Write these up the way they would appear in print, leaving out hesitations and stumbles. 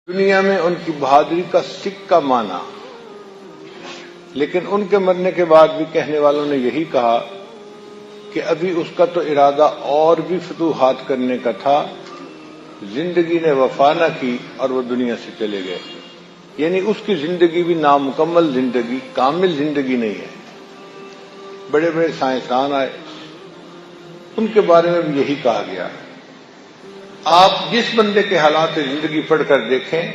دنیا میں ان کی بہادری کا سکہ مانا، لیکن ان کے مرنے کے بعد بھی کہنے والوں نے یہی کہا کہ ابھی اس کا تو ارادہ اور بھی فتوحات کرنے کا تھا، زندگی نے وفا نہ کی اور وہ دنیا سے چلے گئے۔ یعنی اس کی زندگی بھی نامکمل زندگی، کامل زندگی نہیں ہے۔ بڑے بڑے سائنسدان آئے، ان کے بارے میں بھی یہی کہا گیا۔ آپ جس بندے کے حالات زندگی پڑھ کر دیکھیں،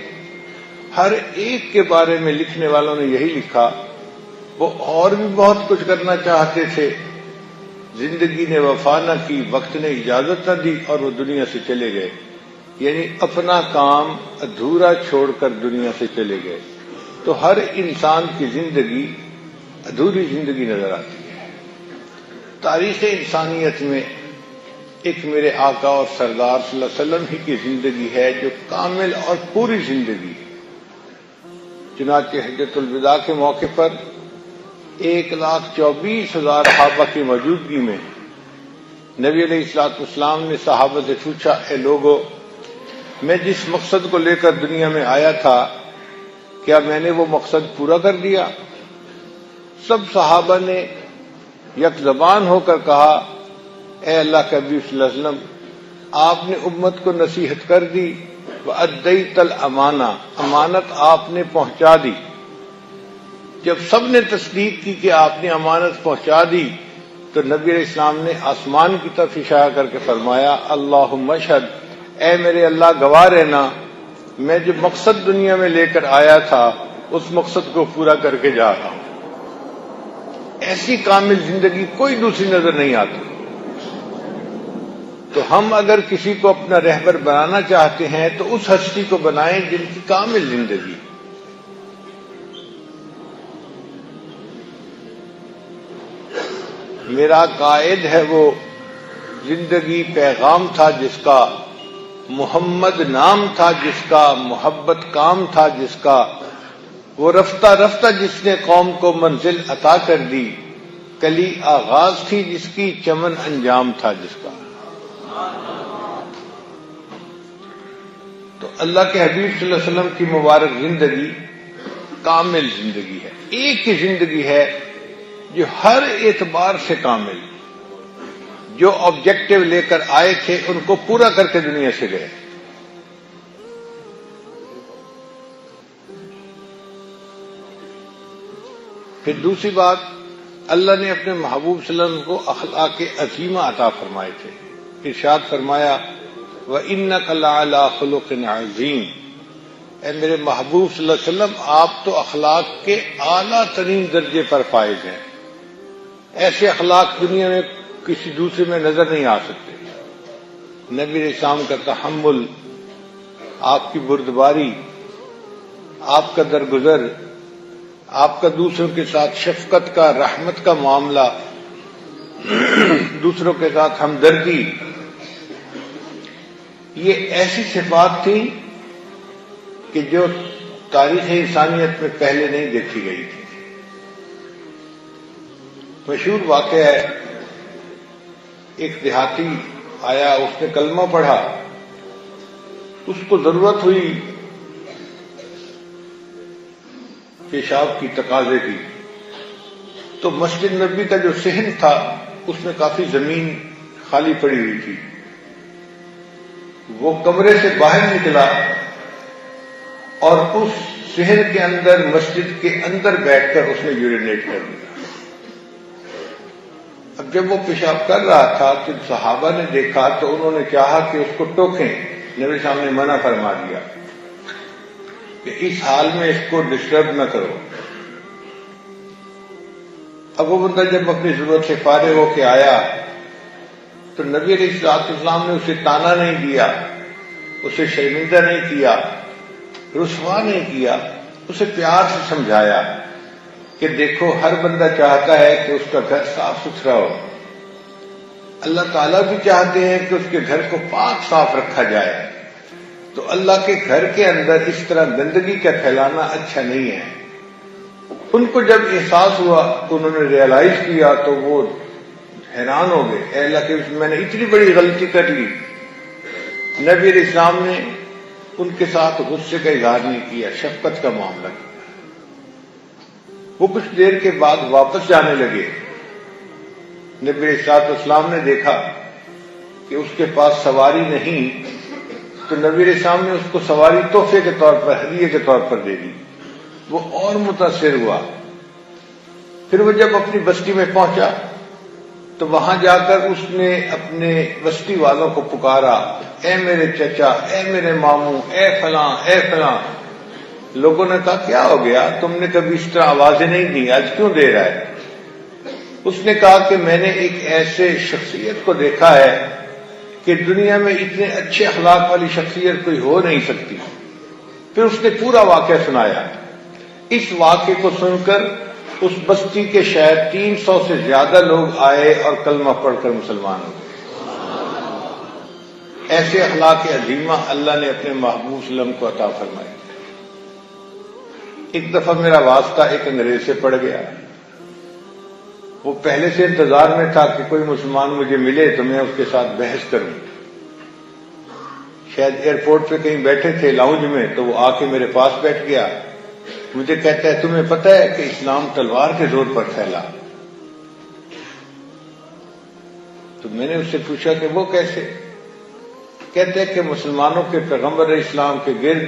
ہر ایک کے بارے میں لکھنے والوں نے یہی لکھا، وہ اور بھی بہت کچھ کرنا چاہتے تھے، زندگی نے وفا نہ کی، وقت نے اجازت نہ دی اور وہ دنیا سے چلے گئے۔ یعنی اپنا کام ادھورا چھوڑ کر دنیا سے چلے گئے۔ تو ہر انسان کی زندگی ادھوری زندگی نظر آتی ہے۔ تاریخ انسانیت میں ایک میرے آقا اور سردار صلی اللہ علیہ وسلم ہی کی زندگی ہے جو کامل اور پوری زندگی ہے۔ چنانچہ حجۃ الوداع کے موقع پر 1,24,000 صحابہ کی موجودگی میں نبی علیہ الصلوۃ والسلام نے صحابہ سے پوچھا، اے لوگو، میں جس مقصد کو لے کر دنیا میں آیا تھا، کیا میں نے وہ مقصد پورا کر دیا؟ سب صحابہ نے یک زبان ہو کر کہا، اے اللہ کے حبیب صلی اللہ علیہ وسلم، آپ نے امت کو نصیحت کر دی، وَأَدَّيْتَ الْأَمَانَةَ، امانت آپ نے پہنچا دی۔ جب سب نے تصدیق کی کہ آپ نے امانت پہنچا دی، تو نبی علیہ السلام نے آسمان کی طرف اشارہ کر کے فرمایا، اللہم اشہد، اے میرے اللہ گواہ رہنا، میں جو مقصد دنیا میں لے کر آیا تھا اس مقصد کو پورا کر کے جا رہا ہوں۔ ایسی کامل زندگی کوئی دوسری نظر نہیں آتی۔ تو ہم اگر کسی کو اپنا رہبر بنانا چاہتے ہیں تو اس ہستی کو بنائیں جن کی کامل زندگی۔ میرا قائد ہے وہ زندگی پیغام تھا جس کا، محمد نام تھا جس کا، محبت کام تھا جس کا، وہ رفتہ رفتہ جس نے قوم کو منزل عطا کر دی، کلی آغاز تھی جس کی، چمن انجام تھا جس کا۔ تو اللہ کے حبیب صلی اللہ علیہ وسلم کی مبارک زندگی کامل زندگی ہے۔ ایک ہی زندگی ہے جو ہر اعتبار سے کامل، جو آبجیکٹو لے کر آئے تھے ان کو پورا کر کے دنیا سے گئے۔ پھر دوسری بات، اللہ نے اپنے محبوب صلی اللہ علیہ وسلم کو اخلاق عظیمہ عطا فرمائے تھے۔ ارشاد فرمایا، وَإِنَّكَ لَعَلَىٰ خُلُقٍ عَظِيمٍ، اے میرے محبوب صلی اللہ علیہ وسلم، آپ تو اخلاق کے اعلیٰ ترین درجے پر فائز ہیں۔ ایسے اخلاق دنیا میں کسی دوسرے میں نظر نہیں آ سکتے۔ نبی علیہ السلام کا تحمل، آپ کی بردباری، آپ کا درگزر، آپ کا دوسروں کے ساتھ شفقت کا، رحمت کا معاملہ، دوسروں کے ساتھ ہمدردی، یہ ایسی صفات تھی کہ جو تاریخ انسانیت میں پہلے نہیں دیکھی گئی تھی۔ مشہور واقعہ ہے، ایک دیہاتی آیا، اس نے کلمہ پڑھا، اس کو ضرورت ہوئی پیشاب کی، تقاضے کی، تو مسجد نبوی کا جو صحن تھا اس میں کافی زمین خالی پڑی ہوئی تھی۔ وہ کمرے سے باہر نکلا اور اس صحن کے اندر، مسجد کے اندر بیٹھ کر اس نے یورینیٹ کر دیا۔ اب جب وہ پیشاب کر رہا تھا تو صحابہ نے دیکھا تو انہوں نے چاہا کہ اس کو ٹوکیں، نبی صاحب نے منع فرما دیا کہ اس حال میں اس کو ڈسٹرب نہ کرو۔ اب وہ بندہ جب اپنی ضرورت سے فارغ ہو کے آیا تو نبی علیہ الصلوۃ والسلام نے اسے تانا نہیں دیا، اسے شرمندہ نہیں کیا، رسوا نہیں کیا، اسے پیار سے سمجھایا کہ دیکھو، ہر بندہ چاہتا ہے کہ اس کا گھر صاف ستھرا ہو، اللہ تعالیٰ بھی چاہتے ہیں کہ اس کے گھر کو پاک صاف رکھا جائے، تو اللہ کے گھر کے اندر اس طرح گندگی کا پھیلانا اچھا نہیں ہے۔ ان کو جب احساس ہوا تو انہوں نے ریئلائز کیا تو وہ حیران ہو گئے، اے اللہ کے، میں نے اتنی بڑی غلطی کر لی۔ نبی علیہ السلام نے ان کے ساتھ غصے کا اظہار نہیں کیا، شفقت کا معاملہ کیا۔ وہ کچھ دیر کے بعد واپس جانے لگے۔ نبی علیہ الصلوۃ والسلام نے دیکھا کہ اس کے پاس سواری نہیں، تو نبی علیہ السلام نے اس کو سواری تحفے کے طور پر، ہدیے کے طور پر دے دی۔ وہ اور متاثر ہوا۔ پھر وہ جب اپنی بستی میں پہنچا تو وہاں جا کر اس نے اپنے بستی والوں کو پکارا، اے میرے چچا، اے میرے ماموں، اے فلاں، اے فلاں۔ لوگوں نے کہا کیا ہو گیا، تم نے کبھی اس طرح آوازیں نہیں دی، آج کیوں دے رہا ہے؟ اس نے کہا کہ میں نے ایک ایسے شخصیت کو دیکھا ہے کہ دنیا میں اتنے اچھے اخلاق والی شخصیت کوئی ہو نہیں سکتی۔ پھر اس نے پورا واقعہ سنایا۔ اس واقعے کو سن کر اس بستی کے شاید 300 سے زیادہ لوگ آئے اور کلمہ پڑھ کر مسلمان ہو گئے۔ ایسے اخلاق عظیمہ اللہ نے اپنے محبوب صلی اللہ علیہ وسلم کو عطا فرمائے۔ ایک دفعہ میرا واسطہ ایک انگریز سے پڑ گیا۔ وہ پہلے سے انتظار میں تھا کہ کوئی مسلمان مجھے ملے تو میں اس کے ساتھ بحث کروں۔ شاید ایئرپورٹ پہ کہیں بیٹھے تھے لاؤنج میں، تو وہ آ کے میرے پاس بیٹھ گیا۔ مجھے کہتا ہے تمہیں پتہ ہے کہ اسلام تلوار کے زور پر پھیلا؟ تو میں نے اس سے پوچھا کہ وہ کیسے؟ کہتے ہیں کہ مسلمانوں کے پیغمبر اسلام کے گرد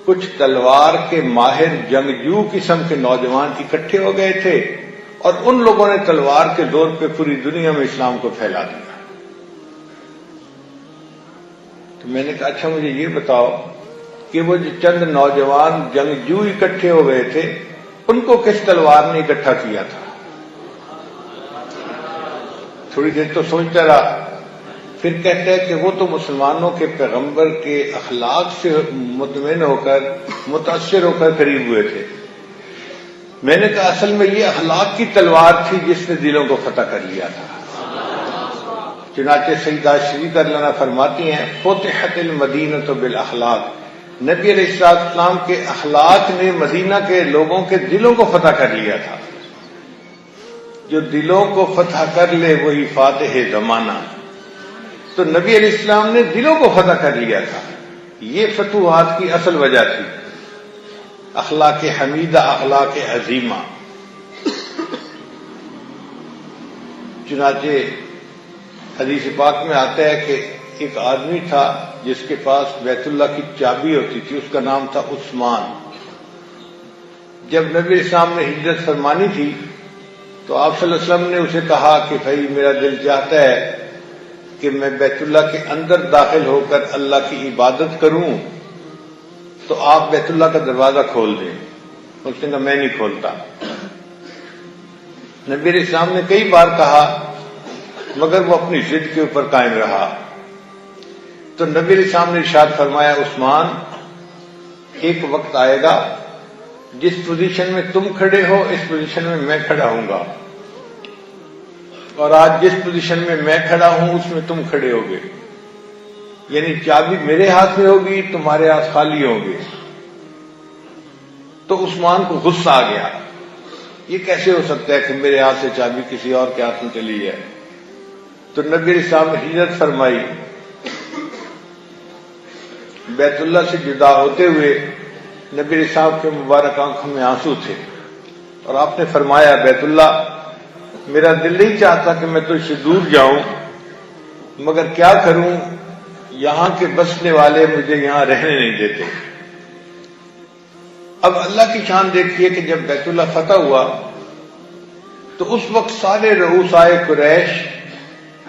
کچھ تلوار کے ماہر جنگجو قسم کے نوجوان اکٹھے ہو گئے تھے اور ان لوگوں نے تلوار کے زور پہ پوری دنیا میں اسلام کو پھیلا دیا۔ تو میں نے کہا اچھا مجھے یہ بتاؤ کہ وہ جو چند نوجوان جنگجو اکٹھے ہو گئے تھے ان کو کس تلوار نے اکٹھا کیا تھا؟ تھوڑی دیر تو سوچتا رہا، پھر کہتا ہے کہ وہ تو مسلمانوں کے پیغمبر کے اخلاق سے مطمئن ہو کر، متاثر ہو کر قریب ہوئے تھے۔ میں نے کہا اصل میں یہ اخلاق کی تلوار تھی جس نے دلوں کو فتح کر لیا تھا۔ چنانچہ سیدہ شریف اللہ فرماتی ہیں فتحت المدینۃ بالاخلاق، نبی علیہ السلام کے اخلاق نے مدینہ کے لوگوں کے دلوں کو فتح کر لیا تھا۔ جو دلوں کو فتح کر لے وہی فاتح زمانہ، تو نبی علیہ السلام نے دلوں کو فتح کر لیا تھا۔ یہ فتوحات کی اصل وجہ تھی، اخلاق حمیدہ، اخلاق عظیمہ۔ چنانچہ حدیث پاک میں آتا ہے کہ ایک آدمی تھا جس کے پاس بیت اللہ کی چابی ہوتی تھی، اس کا نام تھا عثمان۔ جب نبی اسلام نے ہجرت فرمانی تھی تو آپ صلی اللہ علیہ وسلم نے اسے کہا کہ بھائی میرا دل چاہتا ہے کہ میں بیت اللہ کے اندر داخل ہو کر اللہ کی عبادت کروں، تو آپ بیت اللہ کا دروازہ کھول دیں۔ اس نے کہا میں نہیں کھولتا۔ نبی علیہ السلام نے کئی بار کہا مگر وہ اپنی ضد کے اوپر قائم رہا۔ تو نبی علیہ السلام نے ارشاد فرمایا عثمان ایک وقت آئے گا جس پوزیشن میں تم کھڑے ہو اس پوزیشن میں میں کھڑا ہوں گا، اور آج جس پوزیشن میں میں کھڑا ہوں اس میں تم کھڑے ہوگے، یعنی چابی میرے ہاتھ میں ہوگی، تمہارے ہاتھ خالی ہوں گے۔ تو عثمان کو غصہ آ گیا، یہ کیسے ہو سکتا ہے کہ میرے ہاتھ سے چابی کسی اور کے ہاتھ میں چلی جائے؟ تو نبی علیہ السلام نے ہجرت فرمائی۔ بیت اللہ سے جدا ہوتے ہوئے نبی علیہ السلام کے مبارک آنکھوں میں آنسو تھے، اور آپ نے فرمایا بیت اللہ میرا دل نہیں چاہتا کہ میں تجھ سے دور جاؤں، مگر کیا کروں، یہاں کے بسنے والے مجھے یہاں رہنے نہیں دیتے۔ اب اللہ کی شان دیکھیے کہ جب بیت اللہ فتح ہوا تو اس وقت سارے رؤسائے قریش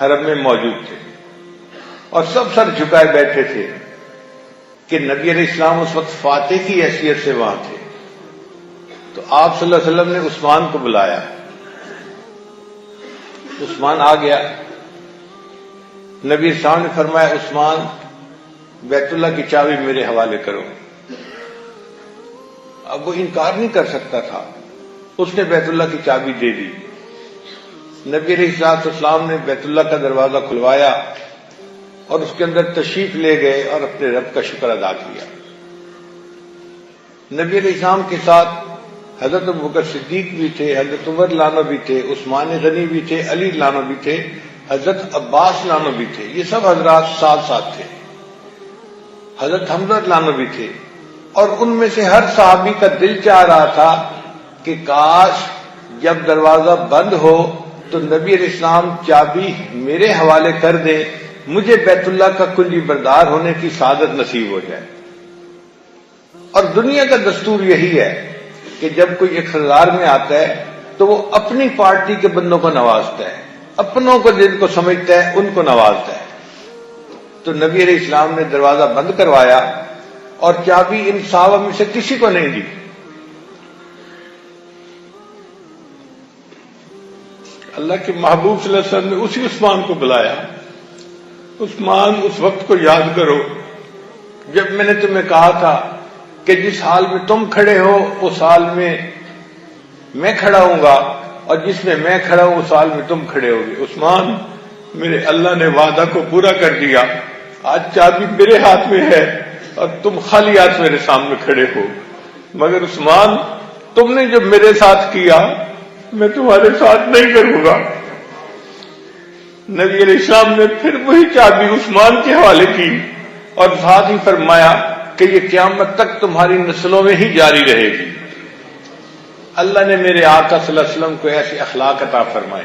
حرم میں موجود تھے اور سب سر جھکائے بیٹھے تھے کہ نبی علیہ السلام اس وقت فاتح کی حیثیت سے وہاں تھے۔ تو آپ صلی اللہ علیہ وسلم نے عثمان کو بلایا، عثمان آ گیا۔ نبی السلام نے فرمایا عثمان بیت اللہ کی چابی میرے حوالے کرو۔ اب وہ انکار نہیں کر سکتا تھا، اس نے بیت اللہ کی چابی دے دی۔ نبی علیہ السلام نے بیت اللہ کا دروازہ کھلوایا اور اس کے اندر تشریف لے گئے اور اپنے رب کا شکر ادا کیا۔ نبی علیہ السلام کے ساتھ حضرت ابوبکر صدیق بھی تھے، حضرت عمر لانو بھی تھے، عثمان غنی بھی تھے، علی لانو بھی تھے، حضرت عباس لانو بھی تھے، یہ سب حضرات ساتھ ساتھ تھے۔ حضرت حمزہ رضی اللہ عنہ بھی تھے، اور ان میں سے ہر صحابی کا دل چاہ رہا تھا کہ کاش جب دروازہ بند ہو تو نبی علیہ السلام چابی میرے حوالے کر دیں، مجھے بیت اللہ کا کلی بردار ہونے کی سعادت نصیب ہو جائے۔ اور دنیا کا دستور یہی ہے کہ جب کوئی اقتدار میں آتا ہے تو وہ اپنی پارٹی کے بندوں کو نوازتا ہے، اپنوں کو جن کو سمجھتا ہے ان کو نوازتا ہے۔ تو نبی علیہ السلام نے دروازہ بند کروایا اور چابی ان صحابہ میں سے کسی کو نہیں دی۔ اللہ کے محبوب صلی اللہ علیہ وسلم نے اسی عثمان کو بلایا، عثمان اس وقت کو یاد کرو جب میں نے تمہیں کہا تھا کہ جس حال میں تم کھڑے ہو اس حال میں کھڑا ہوں گا، اور جس میں میں کھڑا ہوں اس حال میں تم کھڑے ہوگے۔ عثمان، میرے اللہ نے وعدہ کو پورا کر دیا، آج چابی میرے ہاتھ میں ہے اور تم خالی ہاتھ میرے سامنے کھڑے ہو، مگر عثمان تم نے جو میرے ساتھ کیا میں تمہارے ساتھ نہیں کروں گا۔ نبی علیہ السلام نے پھر وہی چابی عثمان کے حوالے کی اور ساتھ ہی فرمایا کہ یہ قیامت تک تمہاری نسلوں میں ہی جاری رہے گی۔ اللہ نے میرے آقا صلی اللہ علیہ وسلم کو ایسے اخلاق عطا فرمائے۔